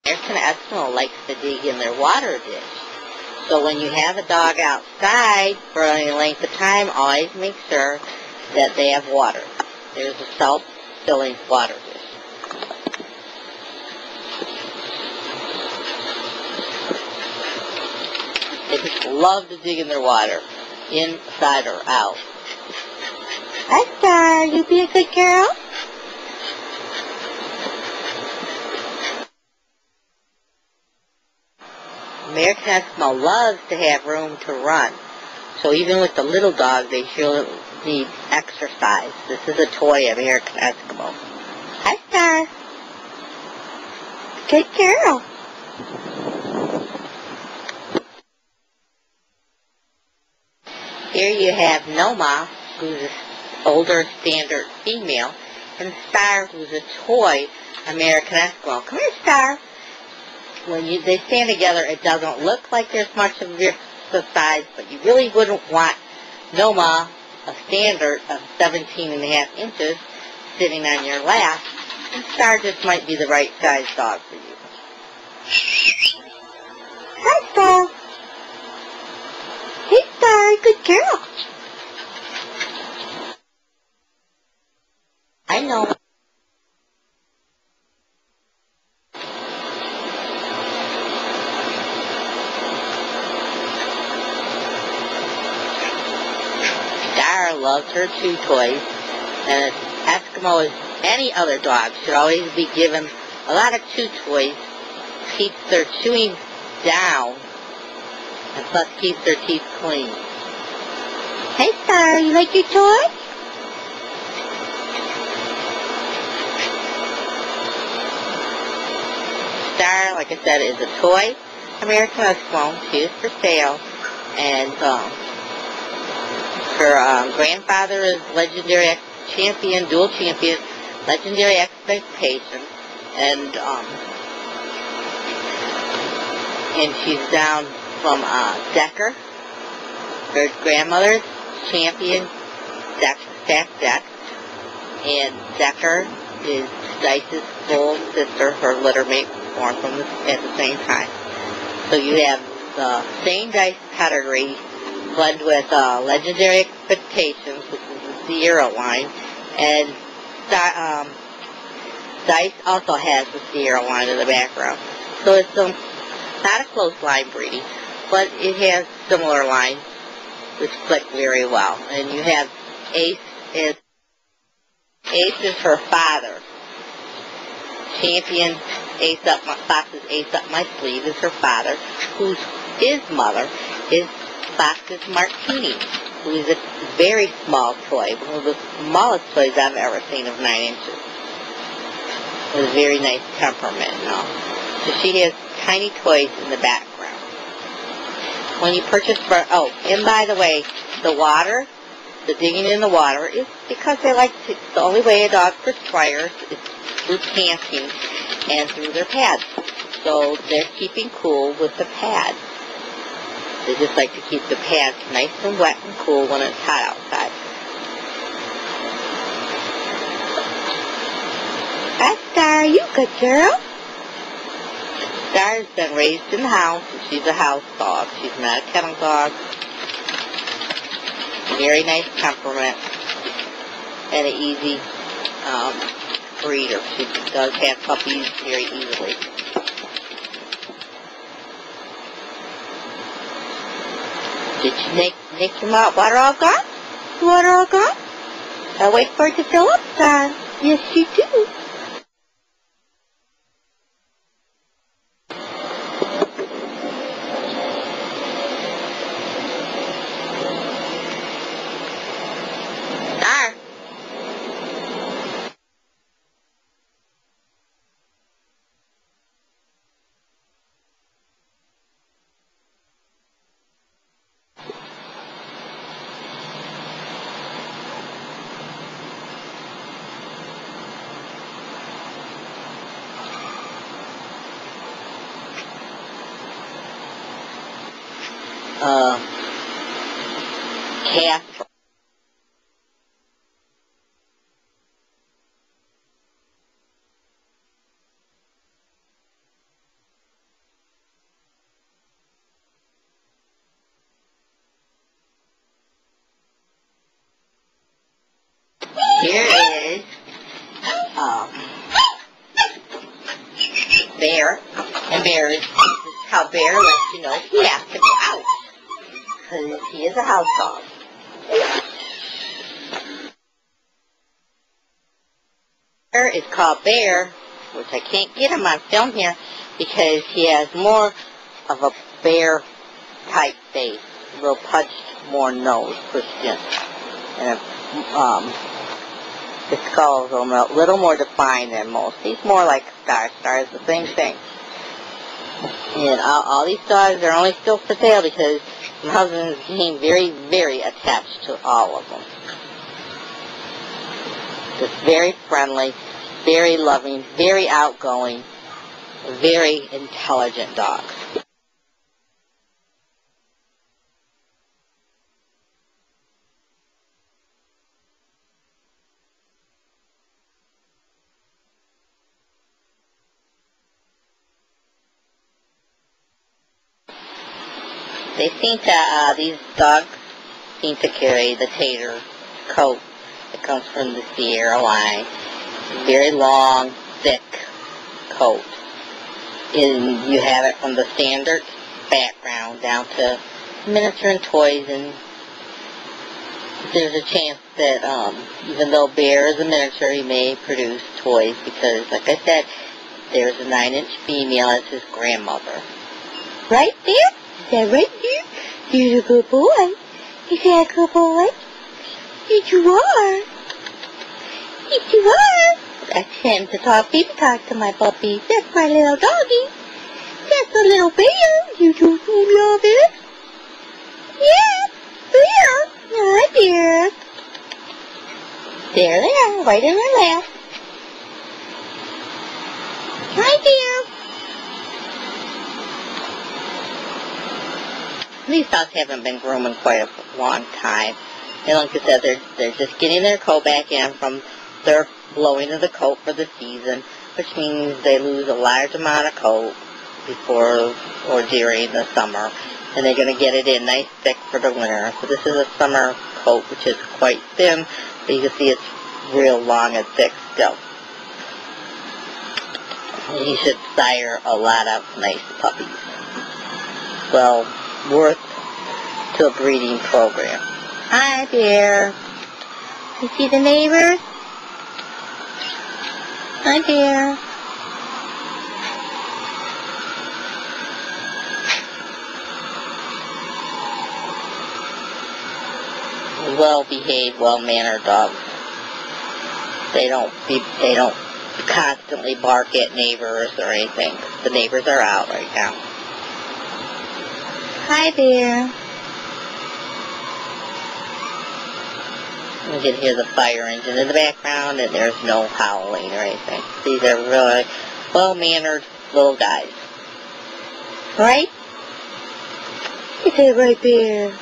American Eskimo likes to dig in their water dish. So when you have a dog outside for any length of time, always make sure that they have water. There's a self-filling water dish. They just love to dig in their water, inside or out. Hi, Star. You be a good girl? American Eskimo loves to have room to run. So even with the little dog, they sure need exercise. This is a toy American Eskimo. Hi, Star. Good girl. Here you have Noma, who's an older standard female, and Star, who's a toy American Eskimo. Come here, Star. When they stand together, it doesn't look like there's much of exercise, but you really wouldn't want Noma, a standard of 17.5 inches, sitting on your lap, and Star just might be the right size dog for you. Hi, Star. Hey, Star, good girl. I know. Star loves her chew toys, and as Eskimo as any other dog should always be given a lot of chew toys, keeps their chewing down, and plus keeps their teeth clean. Hey, Star, you like your toy? Star, like I said, is a toy American Eskimo. She is for sale, and her grandfather is legendary champion, dual champion, legendary expectation, and she's down from Decker. Her grandmother's champion, Stack Deck, and Decker is Dice's full sister, her littermate, born at the same time. So you have the same Dice pedigree, blend with legendary expectations, which is the Sierra line, and Dice also has the Sierra line in the background. So it's not a close line breeding, but it has similar lines which click very well. And you have Ace is her father. Champion Fox's Ace Up My Sleeve is her father, his mother is Fox's Martini, who is a very small toy, one of the smallest toys I've ever seen of 9 inches. With a very nice temperament and all. So she has tiny toys in the background. When you purchase and by the way, the water, the digging in the water is because they like to, the only way a dog perspires is through panting and through their pads. So they're keeping cool with the pads. They just like to keep the pads nice and wet and cool when it's hot outside. Hi, Star, you good girl? Star's been raised in the house, and she's a house dog. She's not a kennel dog. Very nice temperament, and an easy breeder. She does have puppies very easily. Did you make your water all gone? Water all gone? I'll wait for it to fill up, Star. Yes, you do. Calf. Bear. And Bear is how Bear lets you know he has to go out. Because he is a house dog. Bear is called Bear, which I can't get him on film here, because he has more of a bear type face, a little punched more nose, pushed in, and his skull is a little more defined than most. He's more like Star. Star is the same thing. And all these dogs are only still for sale because my husband is getting very, very attached to all of them. Just very friendly, very loving, very outgoing, very intelligent dogs. They seem to, these dogs seem to carry the tater coat that comes from the Sierra line. Very long, thick coat. And you have it from the standard background down to miniature and toys, and there's a chance that even though Bear is a miniature, he may produce toys because, like I said, there's a 9-inch female as his grandmother. Right there? Is that right there? You're a good boy. Is that a good boy? Yes, you are. Yes, you are. That's him to talk. Baby talk to my puppy. That's my little doggy. That's a little bear. You love it? Yeah, bear. Hi, bear. There they are, right in my lap. Hi, bear. These dogs haven't been groomed in quite a long time. And like I said, they're just getting their coat back in from their blowing of the coat for the season, which means they lose a large amount of coat before or during the summer. And they're going to get it in nice thick for the winter. So this is a summer coat, which is quite thin, but you can see it's real long and thick still. And he should sire a lot of nice puppies. Well, worth to a breeding program. Hi, Bear. You see the neighbors? Hi, Bear. Well-behaved, well-mannered dogs. They don't constantly bark at neighbors or anything. The neighbors are out right now. Hi, Bear. You can hear the fire engine in the background, and there's no howling or anything. These are really well-mannered little guys. Right? Is that right, Bear?